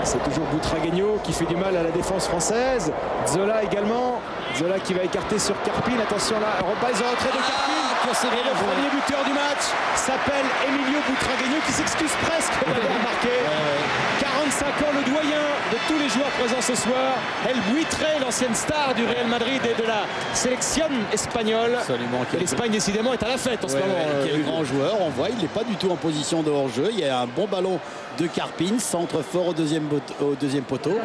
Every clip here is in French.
C'est toujours Butragueño qui fait du mal à la défense française. Zola également. Zola qui va écarter sur Carpine. Attention là, reprise en retrait de Carpine. Et le premier buteur du match s'appelle Emilio Butragueño qui s'excuse presque d'avoir marqué. 45 ans, le doyen de tous les joueurs présents ce soir. El Buitre, l'ancienne star du Real Madrid et de la sélection espagnole. Absolument. L'Espagne décidément est à la fête en ce moment. Quel grand joueur, on voit, il n'est pas du tout en position de hors-jeu. Il y a un bon ballon de Carpine, centre fort au deuxième poteau.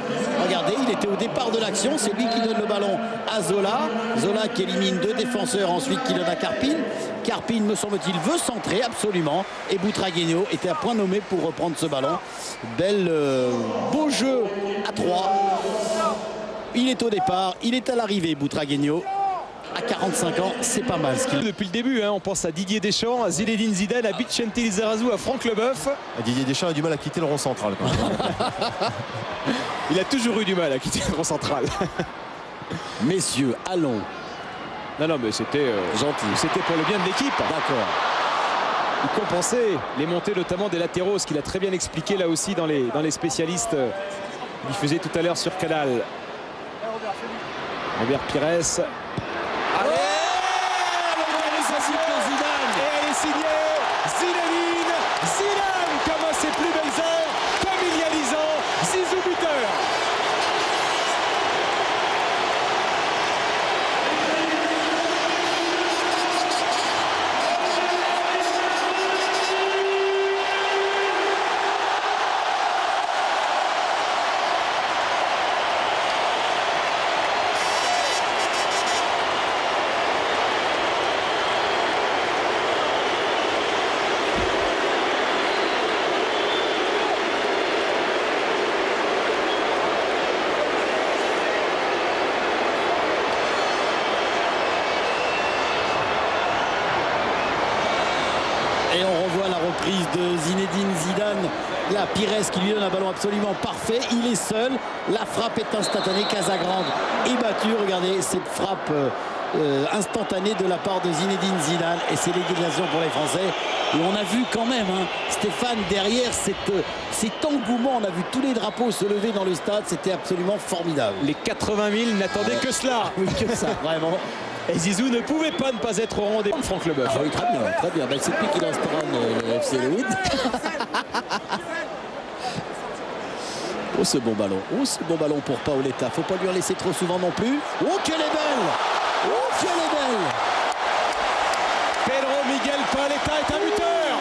Regardez, il était au départ de l'action, c'est lui qui donne le ballon à Zola. Zola qui élimine 2 défenseurs, ensuite qui donne à Carpine. Carpine, me semble-t-il, veut centrer absolument. Et Butragueño était à point nommé pour reprendre ce ballon. Beau jeu à 3. Il est au départ, il est à l'arrivée, Butragueño. À 45 ans, c'est pas mal. Depuis le début, on pense à Didier Deschamps, à Zinedine Zidane, à Vicente Lizarazu, à Franck Leboeuf. Didier Deschamps a du mal à quitter le rond central. Quand même. Il a toujours eu du mal à quitter le rond central. Messieurs, allons. Non, mais c'était gentil. C'était pour le bien de l'équipe. D'accord. Il compensait les montées notamment des latéraux, ce qu'il a très bien expliqué là aussi dans les spécialistes diffusés tout à l'heure sur Canal. Robert Pires. Allez, l'organisation de Zidane. Et elle est signée Zinedine Zidane, comme à ses plus belles heures, familialisant Zizou buteur. Et on revoit la reprise de Zinedine Zidane. Là, Pires qui lui donne un ballon absolument parfait. Il est seul. La frappe est instantanée. Casagrande est battu. Regardez cette frappe instantanée de la part de Zinedine Zidane. Et c'est l'égalisation pour les Français. Et on a vu quand même, Stéphane, derrière cet engouement. On a vu tous les drapeaux se lever dans le stade. C'était absolument formidable. Les 80 000 n'attendaient que cela. Oui, que ça, vraiment. Et Zizou ne pouvait pas ne pas être au rendez-vous de Franck Leboeuf. Ah oui, très bien, très bien. C'est lui qui instaure le FC Hollywood. Oh, ce bon ballon. Oh, ce bon ballon pour Paoletta. Faut pas lui en laisser trop souvent non plus. Oh, qu'elle est belle. Oh, qu'elle est belle. Pedro Miguel Paoletta est un buteur.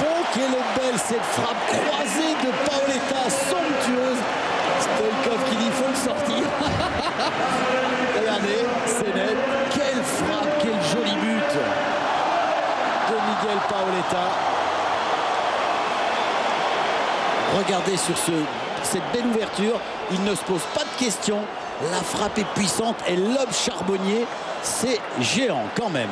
Oh, qu'elle est belle cette frappe croisée de Paoletta, somptueuse. Stoïkov qui dit faut le sortir. Regardez, c'est net. Quelle frappe, quel joli but de Miguel Paoletta. Regardez sur cette belle ouverture, il ne se pose pas de questions. La frappe est puissante, elle lobe Charbonnier. C'est géant quand même.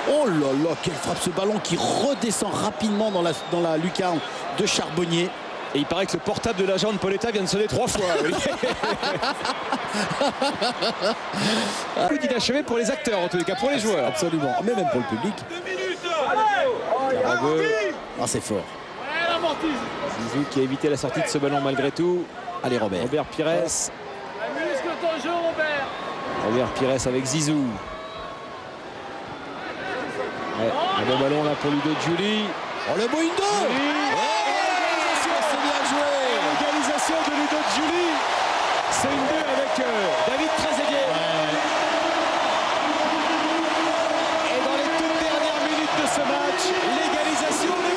Oh là là, quelle frappe, ce ballon qui redescend rapidement dans la lucarne de Charbonnier. Et il paraît que le portable de l'agent de Paoletta vient de sonner 3 fois. Oui. Coup d'inachevé pour les acteurs, en tous les cas, pour les joueurs. Absolument, mais même pour le public. 2 minutes. Ah, c'est fort. Zizou qui a évité la sortie de ce ballon malgré tout. Allez, Robert. Robert Pires. Muscle ton jeu, Robert. Robert Pires avec Zizou. Ouais, un bon ballon là pour Ludo Giuli. Oh, le Boindo. C'est bien joué. L'égalisation de Ludo Giuli. C'est une 2 avec David Trezeguet. Et dans les toutes dernières minutes de ce match, l'égalisation de 2.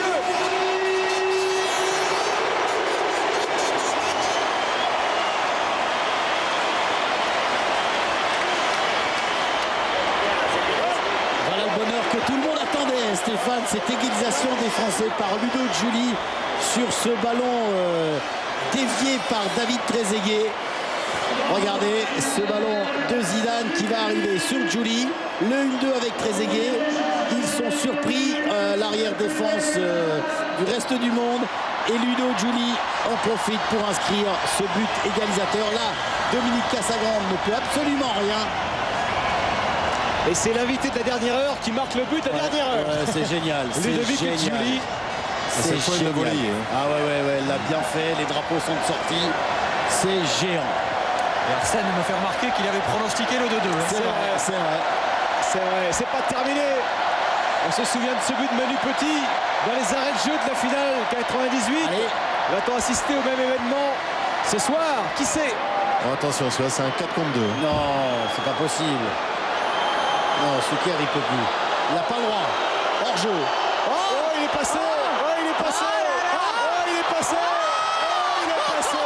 Voilà le bonheur que tout le monde attendait, Stéphane. Cette égalisation des Français par Ludo Giuli sur ce ballon dévié par David Trezeguet. Regardez ce ballon de Zidane qui va arriver sur Giuli. Le 1-2 avec Trezeguet. Ils sont surpris, l'arrière défense du reste du monde. Et Ludo Giuli en profite pour inscrire ce but égalisateur. Là, Dominique Casagrande ne peut absolument rien. Et c'est l'invité de la dernière heure qui marque le but de la dernière heure. C'est génial. Ludovic Giuli. Cette fois, il l'a volé, hein. Ah ouais, elle l'a bien fait. Les drapeaux sont sortis. C'est géant. Et Arsène me fait remarquer qu'il avait pronostiqué le 2-2. C'est vrai, c'est vrai. C'est vrai, c'est pas terminé. On se souvient de ce but de Manu Petit dans les arrêts de jeu de la finale 98. Allez. Va-t-on assister au même événement ce soir? Qui sait? Oh, attention, celui-là, c'est un 4 contre 2. Non, c'est pas possible. Non, Souker, il peut plus. Il n'a pas le droit. Hors jeu. Oh, il est passé. Oh, il est passé. Oh, il est passé. Oh, il est passé.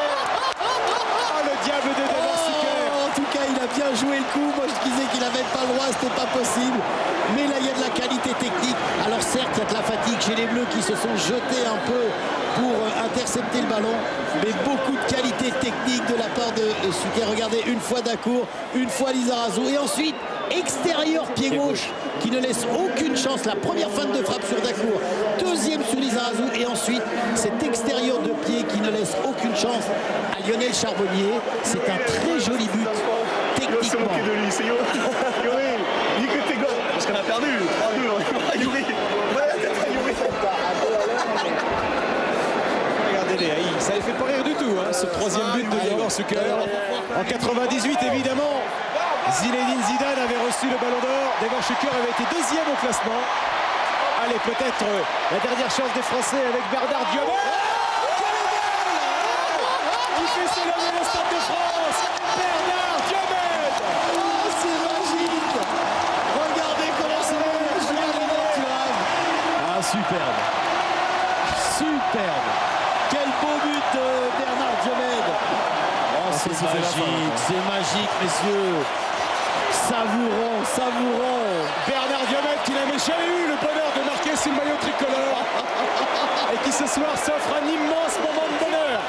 Oh, le diable de Davor Souker. En tout cas, il a bien joué le coup. Moi, je disais qu'il n'avait pas le droit, c'était pas possible. Mais là, il y a de la qualité technique. Alors certes, il y a de la fatigue chez les Bleus qui se sont jetés un peu pour intercepter le ballon. Mais beaucoup de qualité technique de la part de Souker. Regardez, une fois Dacour, une fois Lizarazu. Et ensuite, extérieur pied gauche qui ne laisse aucune chance. La première feinte de frappe sur Dacour, deuxième sur Lizarazu. Et ensuite, cet extérieur de pied qui ne laisse aucune chance à Lionel Charbonnier. C'est un très joli but techniquement. de lui, c'est Yuri. Yuri, dis que t'es gosse. Parce qu'on a perdu. 3-2. Yuri. Ouais, c'est Yuri. Regardez-les, ça les fait pas rire du tout, hein, ce troisième but de Davor Souker. En 98, évidemment, Zinedine Zidane avait reçu le ballon d'or. Davor Souker avait été deuxième au classement. Allez, peut-être la dernière chance des Français avec Bernard Diomède. Il fait s'élever le Stade de France. Bernard Diomède. Oh, c'est magique. Regardez comment c'est Ah, superbe. Superbe. Quel beau but de Bernard Diomède. Oh, c'est magique, messieurs. Savourant, savourant. Bernard Diomède qui n'avait jamais eu le bonheur de marquer sur le maillot tricolore et qui ce soir s'offre un immense moment de bonheur.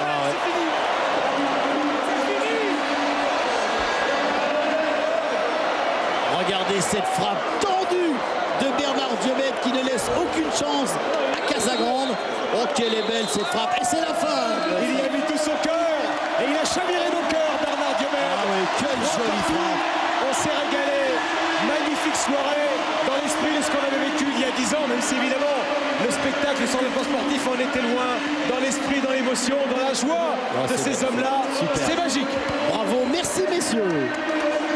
Regardez cette frappe tendue de Bernard Diomède qui ne laisse aucune chance à Casagrande. Oh, quelle est belle cette frappe. Et c'est la fin. Il y a mis tout son cœur et il a chaviré nos cœurs, Bernard Diomède. Ah oui, quelle jolie frappe. On s'est régalé. Magnifique soirée dans l'esprit de ce qu'on avait vécu il y a 10 ans, même si évidemment le spectacle sur le plan sportif en était loin. Dans l'esprit, dans l'émotion, dans la joie de ces hommes-là. C'est magique. Bravo, merci messieurs.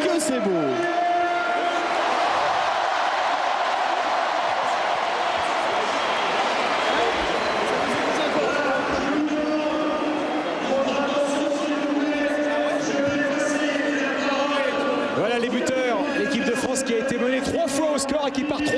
Que c'est beau. Voilà les buteurs, l'équipe de France qui a été menée 3 fois au score et qui part 3